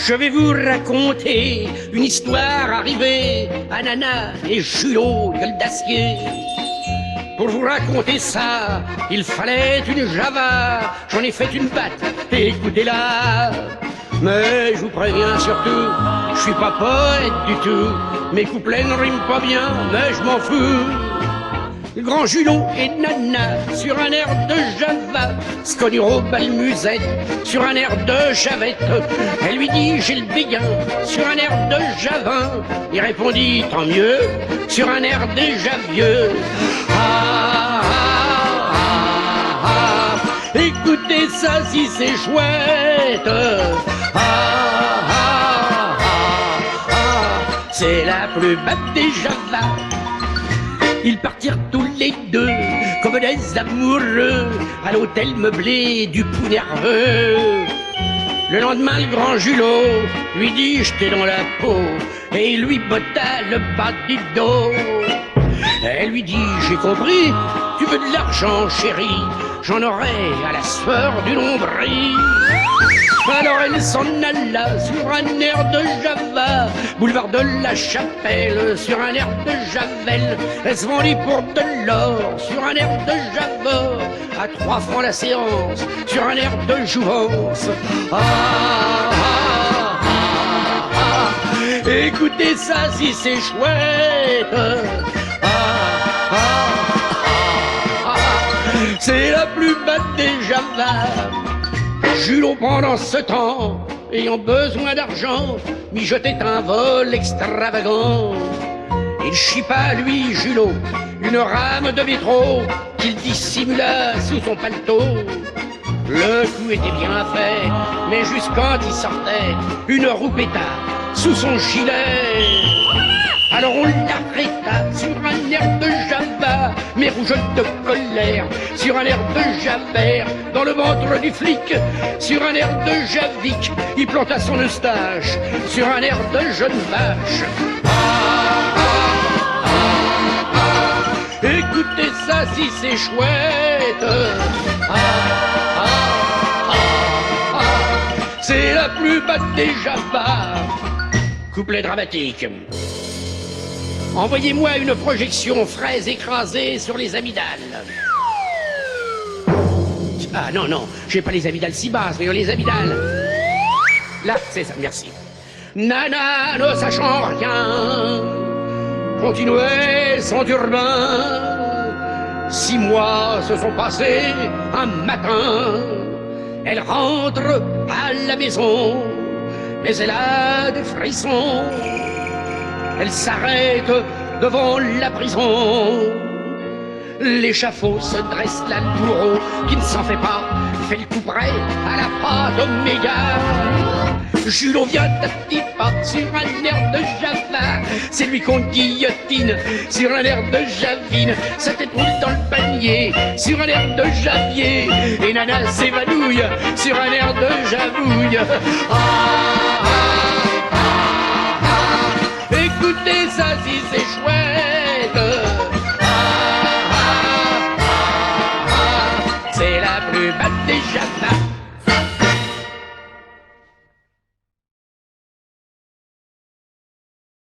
Je vais vous raconter une histoire arrivée à Nana et Julot, gueule d'acier. Pour vous raconter ça, il fallait une Java. J'en ai fait une batte, écoutez-la. Mais je vous préviens surtout, je suis pas poète du tout. Mes couplets ne riment pas bien, mais je m'en fous. Grand Julot et Nana sur un air de Java, Sconuro balmusette sur un air de Javette. Elle lui dit j'ai le béguin sur un air de Javin. Il répondit tant mieux sur un air déjà vieux. Ah, ah, ah, ah, écoutez ça si c'est chouette. Ah, ah, ah, ah, c'est la plus belle des Java. Ils partirent tous les deux comme des amoureux à l'hôtel meublé du Pou nerveux. Le lendemain, le grand Julot lui dit jetez dans la peau et il lui botta le bas du dos. Elle lui dit j'ai compris, tu veux de l'argent chérie, j'en aurai à la sueur du nombril. Alors elle s'en alla sur un air de Java, boulevard de la Chapelle, sur un air de Javel. Elle se vendit pour de l'or sur un air de Java, à 3 francs la séance, sur un air de jouvence. Ah, ah, ah, ah, écoutez ça si c'est chouette. Ah, ah, ah, ah, c'est la plus belle des Java. Julot pendant ce temps, ayant besoin d'argent, mijotait un vol extravagant. Il chipa lui, Julot, une rame de métro qu'il dissimula sous son paletot. Le coup était bien fait, mais juste quand il sortait, une roue péta sous son gilet. Alors on l'arrêta sur un air de Java, mais rouge de colère, sur un air de Javert, dans le ventre du flic, sur un air de Javik, il planta son eustache, sur un air de jeune vache. Ah, ah, ah, ah, écoutez ça si c'est chouette. Ah, ah, ah, ah, c'est la plus batte des Java. Couplet dramatique. Envoyez-moi une projection fraise écrasée sur les amygdales. Ah non, non, j'ai pas les amygdales si basses, mais les amygdales. Là, c'est ça, merci. Nana, ne sachant rien, continuait son turbin. 6 mois se sont passés, un matin, elle rentre à la maison, mais elle a des frissons. Elle s'arrête devant la prison. L'échafaud se dresse là, le bourreau qui ne s'en fait pas fait le coup près à la pâte Oméga. Julot vient à petits pas sur un air de Java, c'est lui qu'on guillotine sur un air de Javine. Sa tête roule dans le panier sur un air de Javier, et Nana s'évanouille sur un air de Javouille. Ah, ah, ah, ah, écoutez ça si c'est